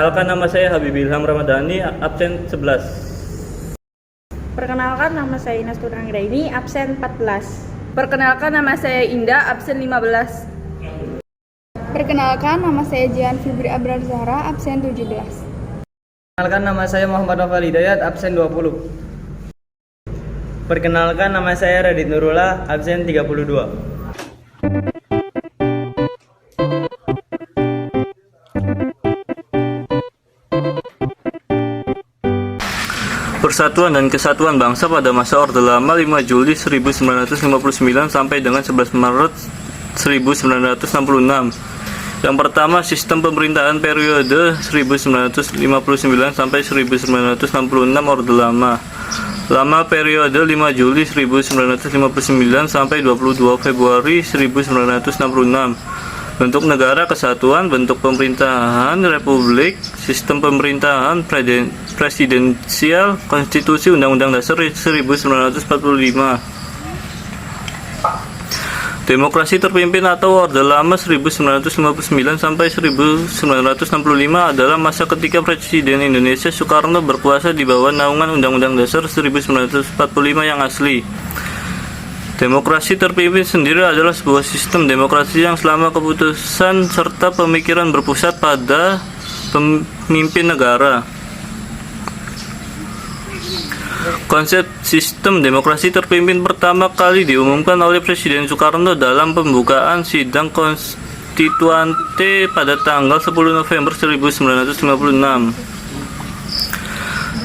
Perkenalkan, nama saya Habib Ilham Ramadhani, absen 11. Perkenalkan, nama saya Ines Turanggraini, absen 14. Perkenalkan, nama saya Indah, absen 15. Perkenalkan, nama saya Jian Fibri Abrar Zahra, absen 17. Perkenalkan, nama saya Muhammad Novel Hidayat, absen 20. Perkenalkan, nama saya Radit Nurullah, absen 32. Persatuan dan Kesatuan Bangsa pada masa Orde Lama 5 Juli 1959 sampai dengan 11 Maret 1966. Yang pertama, sistem pemerintahan periode 1959 sampai 1966 Orde Lama. Lama periode 5 Juli 1959 sampai 22 Februari 1966. Bentuk negara kesatuan, bentuk pemerintahan republik, sistem pemerintahan presidensial, konstitusi, undang-undang dasar 1945. Demokrasi terpimpin atau Orde Lama 1959 sampai 1965 adalah masa ketika Presiden Indonesia Soekarno berkuasa di bawah naungan Undang-Undang Dasar 1945 yang asli. Demokrasi terpimpin sendiri adalah sebuah sistem demokrasi yang selama keputusan serta pemikiran berpusat pada pemimpin negara. Konsep sistem demokrasi terpimpin pertama kali diumumkan oleh Presiden Soekarno dalam pembukaan sidang konstituante pada tanggal 10 November 1956.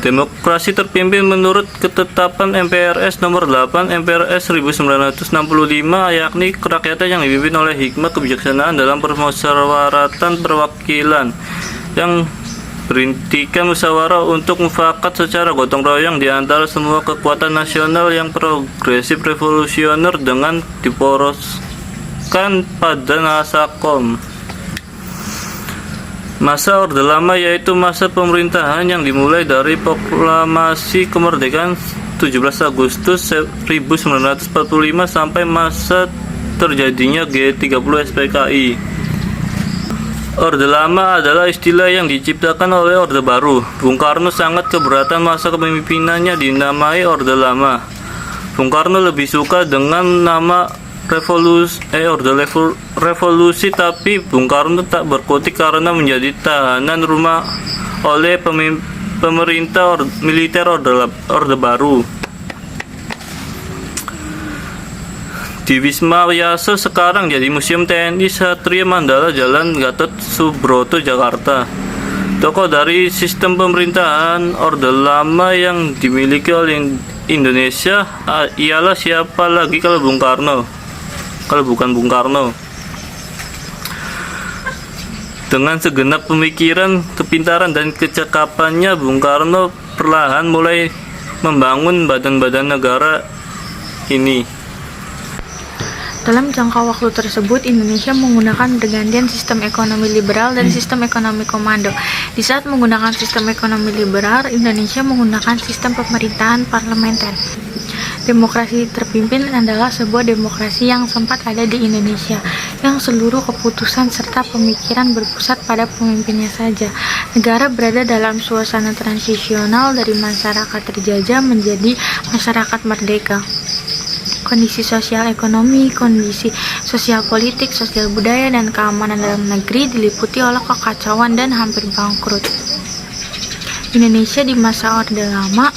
Demokrasi terpimpin menurut ketetapan MPRS nomor 8 MPRS 1965, yakni kerakyatan yang dipimpin oleh hikmat kebijaksanaan dalam permusyawaratan perwakilan yang berintikan musyawarah untuk mufakat secara gotong royong di antara semua kekuatan nasional yang progresif revolusioner dengan diporoskan pada Nasakom. Masa Orde Lama yaitu masa pemerintahan yang dimulai dari proklamasi kemerdekaan 17 Agustus 1945 sampai masa terjadinya G30 SPKI. Orde Lama adalah istilah yang diciptakan oleh Orde Baru. Bung Karno sangat keberatan masa kepemimpinannya dinamai Orde Lama. Bung Karno lebih suka dengan nama revolusi, tapi Bung Karno tak berkutik karena menjadi tahanan rumah oleh pemerintah militer Orde Baru. Di Wisma Yasa sekarang jadi Museum TNI Satria Mandala, Jalan Gatot Subroto, Jakarta. Tokoh dari sistem pemerintahan Orde Lama yang dimiliki oleh Indonesia ialah siapa lagi kalau bukan Bung Karno. Dengan segenap pemikiran, kepintaran, dan kecakapannya, Bung Karno perlahan mulai membangun badan-badan negara ini. Dalam jangka waktu tersebut, Indonesia menggunakan pergantian sistem ekonomi liberal dan sistem ekonomi komando. Di saat menggunakan sistem ekonomi liberal, Indonesia menggunakan sistem pemerintahan parlementer. Demokrasi terpimpin adalah sebuah demokrasi yang sempat ada di Indonesia, yang seluruh keputusan serta pemikiran berpusat pada pemimpinnya saja. Negara berada dalam suasana transisional dari masyarakat terjajah menjadi masyarakat merdeka. Kondisi sosial ekonomi, kondisi sosial politik, sosial budaya, dan keamanan dalam negeri diliputi oleh kekacauan dan hampir bangkrut. Indonesia di masa Orde Lama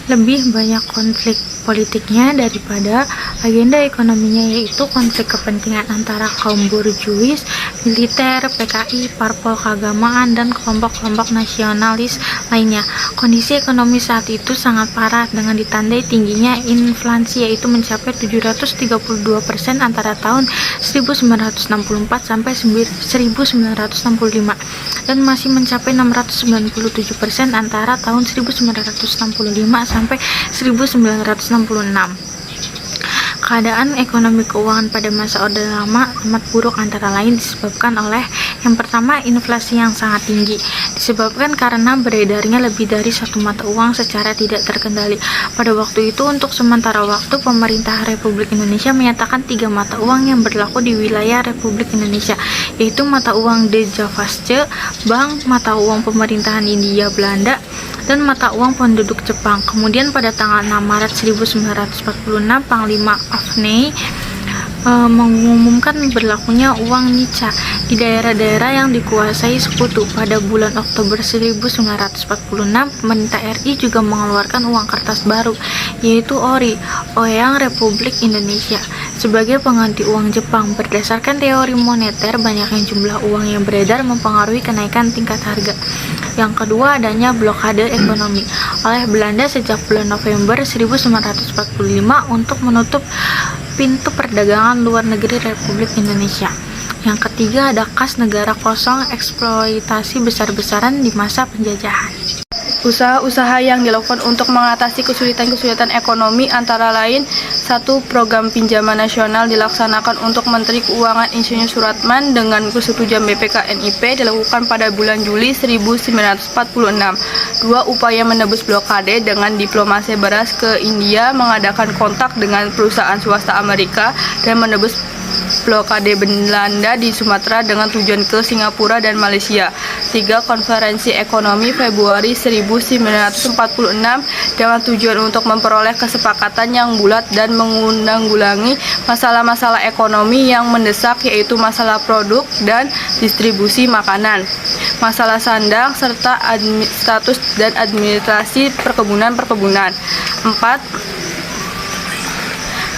lebih banyak konflik politiknya daripada agenda ekonominya, yaitu konflik kepentingan antara kaum borjuis, militer, PKI, parpol keagamaan, dan kelompok-kelompok nasionalis lainnya. Kondisi ekonomi saat itu sangat parah dengan ditandai tingginya inflasi, yaitu mencapai 732% antara tahun 1964 sampai 1965 dan masih mencapai 697% antara tahun 1965 sampai 1966. Keadaan ekonomi keuangan pada masa Orde Lama amat buruk, antara lain disebabkan oleh Yang pertama, inflasi yang sangat tinggi disebabkan karena beredarnya lebih dari satu mata uang secara tidak terkendali. Pada waktu itu, untuk sementara waktu, pemerintah Republik Indonesia menyatakan 3 mata uang yang berlaku di wilayah Republik Indonesia, yaitu mata uang Dejavasce, bank, mata uang pemerintahan Hindia Belanda, dan mata uang penduduk Jepang. Kemudian pada tanggal 6 Maret 1946, Panglima Afney mengumumkan berlakunya uang nica di daerah-daerah yang dikuasai sekutu. Pada bulan Oktober 1946, pemerintah RI juga mengeluarkan uang kertas baru, yaitu Ori, Oyang Republik Indonesia, sebagai pengganti uang Jepang. Berdasarkan teori moneter, banyaknya jumlah uang yang beredar mempengaruhi kenaikan tingkat harga. Yang kedua, adanya blokade ekonomi oleh Belanda sejak bulan November 1945 untuk menutup pintu perdagangan luar negeri Republik Indonesia. Yang ketiga, ada kas negara kosong, eksploitasi besar-besaran di masa penjajahan. Usaha-usaha yang dilakukan untuk mengatasi kesulitan-kesulitan ekonomi antara lain: 1. Program pinjaman nasional dilaksanakan untuk Menteri Keuangan Insinyur Soeratman dengan persetujuan BPK-NIP dilakukan pada bulan Juli 1946. 2. Upaya menebus blokade dengan diplomasi beras ke India, mengadakan kontak dengan perusahaan swasta Amerika dan menebus blokade Belanda di Sumatera dengan tujuan ke Singapura dan Malaysia. 3. Konferensi Ekonomi Februari 1946 dengan tujuan untuk memperoleh kesepakatan yang bulat dan menanggulangi masalah-masalah ekonomi yang mendesak, yaitu masalah produk dan distribusi makanan, masalah sandang, serta status dan administrasi perkebunan. 4.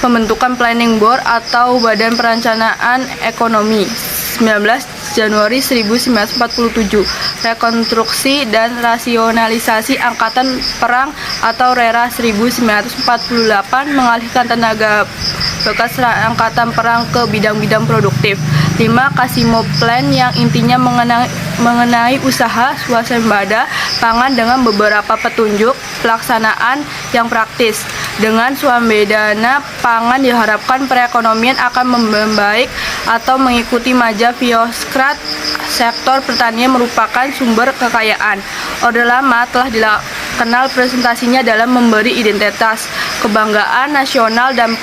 Pembentukan Planning Board atau Badan Perencanaan Ekonomi 19 Januari 1947. Rekonstruksi dan rasionalisasi Angkatan Perang atau RERA 1948, mengalihkan tenaga bekas Angkatan Perang ke bidang-bidang produktif. 5. Kasimo Plan yang intinya mengenai usaha swasembada pangan dengan beberapa petunjuk pelaksanaan yang praktis. Dengan swasembada pangan diharapkan perekonomian akan membaik atau mengikuti majah Vioscrat. Sektor pertanian merupakan sumber kekayaan. Orde Lama telah dikenal presentasinya dalam memberi identitas, kebanggaan nasional dan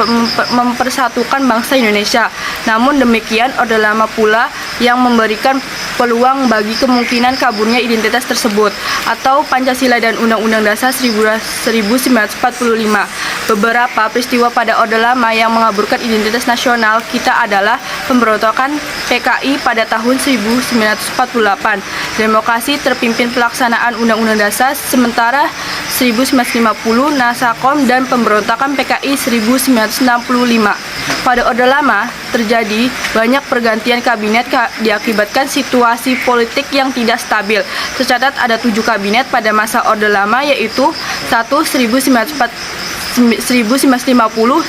mempersatukan bangsa Indonesia. Namun demikian, Orde Lama pula yang memberikan peluang bagi kemungkinan kaburnya identitas tersebut, atau Pancasila dan Undang-Undang Dasar 1945. Beberapa peristiwa pada Orde Lama yang mengaburkan identitas nasional kita adalah pemberontakan PKI pada tahun 1948, demokrasi terpimpin pelaksanaan Undang-Undang Dasar sementara 1950, Nasakom, dan pemberontakan PKI 1965. Pada Orde Lama terjadi banyak pergantian kabinet diakibatkan situasi politik yang tidak stabil. Tercatat ada 7 kabinet pada masa Orde Lama, yaitu 1. 1950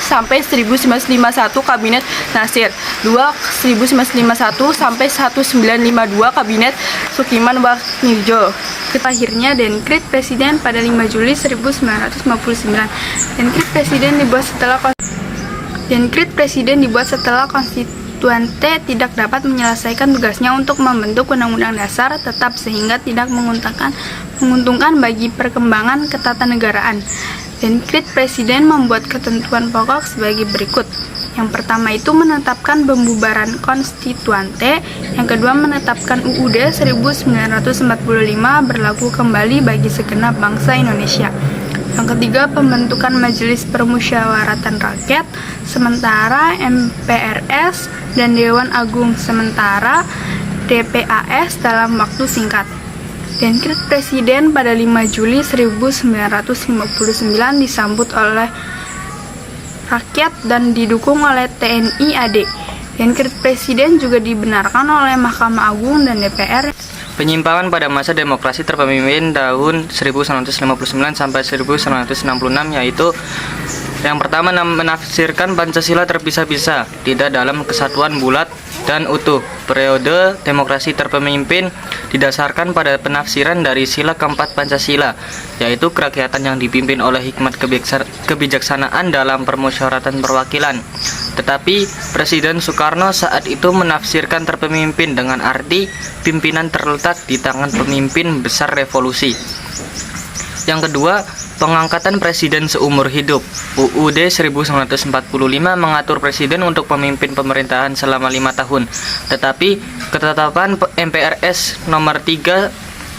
sampai 1951 Kabinet Nasir, 2. 1951 sampai 1952 Kabinet Sukiman Waknirjo. Akhirnya Dekret Presiden pada 5 Juli 1959. Dekret Presiden dibuat setelah Konstituante tidak dapat menyelesaikan tugasnya untuk membentuk Undang-Undang Dasar tetap sehingga tidak menguntungkan bagi perkembangan ketatanegaraan. Dekret Presiden membuat ketentuan pokok sebagai berikut. Yang pertama itu menetapkan pembubaran Konstituante, yang kedua menetapkan UUD 1945 berlaku kembali bagi segenap bangsa Indonesia. Yang ketiga, pembentukan Majelis Permusyawaratan Rakyat sementara MPRS dan Dewan Agung sementara DPAS dalam waktu singkat. Dekret Presiden pada 5 Juli 1959 disambut oleh rakyat dan didukung oleh TNI AD. Dekret Presiden juga dibenarkan oleh Mahkamah Agung dan DPR. Penyimpangan pada masa demokrasi terpemimpin tahun 1959 sampai 1966, yaitu yang pertama menafsirkan Pancasila terpisah-pisah, tidak dalam kesatuan bulat dan utuh. Periode demokrasi terpemimpin didasarkan pada penafsiran dari sila keempat Pancasila, yaitu kerakyatan yang dipimpin oleh hikmat kebijaksanaan dalam permusyawaratan perwakilan. Tetapi Presiden Soekarno saat itu menafsirkan terpemimpin dengan arti pimpinan terletak di tangan pemimpin besar revolusi. Yang kedua, pengangkatan presiden seumur hidup. UUD 1945 mengatur presiden untuk memimpin pemerintahan selama 5 tahun. Tetapi ketetapan MPRS nomor 3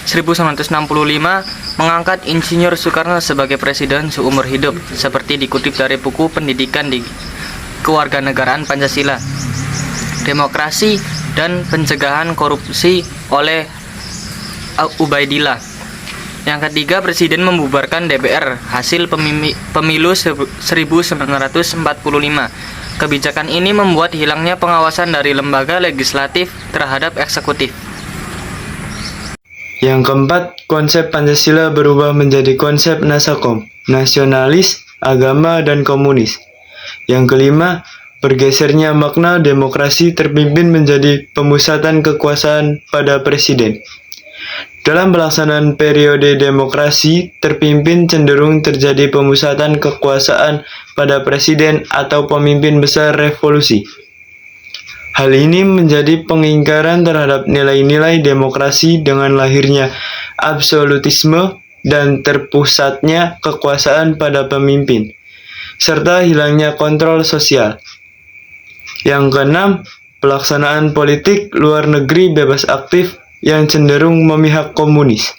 1965 mengangkat Insinyur Soekarno sebagai presiden seumur hidup, seperti dikutip dari buku Pendidikan di Kewarganegaraan Pancasila, Demokrasi dan Pencegahan Korupsi oleh Ubaidillah. Yang ketiga, Presiden membubarkan DPR hasil pemilu 1945. Kebijakan ini membuat hilangnya pengawasan dari lembaga legislatif terhadap eksekutif. Yang keempat, konsep Pancasila berubah menjadi konsep nasakom, nasionalis, agama, dan komunis. Yang kelima, bergesernya makna demokrasi terpimpin menjadi pemusatan kekuasaan pada presiden. Dalam pelaksanaan periode demokrasi terpimpin cenderung terjadi pemusatan kekuasaan pada presiden atau pemimpin besar revolusi. Hal ini menjadi pengingkaran terhadap nilai-nilai demokrasi dengan lahirnya absolutisme dan terpusatnya kekuasaan pada pemimpin, serta hilangnya kontrol sosial. Yang keenam, pelaksanaan politik luar negeri bebas aktif yang cenderung memihak komunis.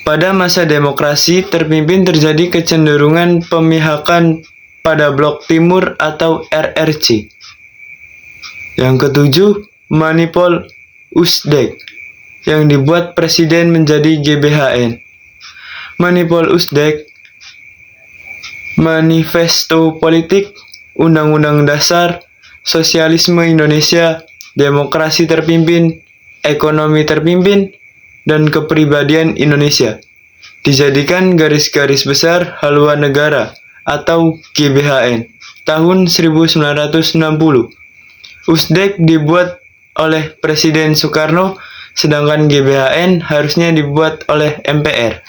Pada masa demokrasi terpimpin terjadi kecenderungan pemihakan pada Blok Timur atau RRC. Yang ketujuh, manipul Usdek yang dibuat presiden menjadi GBHN. Manipul Usdek, Manifesto Politik, Undang-Undang Dasar, Sosialisme Indonesia, Demokrasi Terpimpin, Ekonomi Terpimpin, dan Kepribadian Indonesia dijadikan garis-garis besar haluan negara atau GBHN tahun 1960. Usdek dibuat oleh Presiden Soekarno, sedangkan GBHN harusnya dibuat oleh MPR.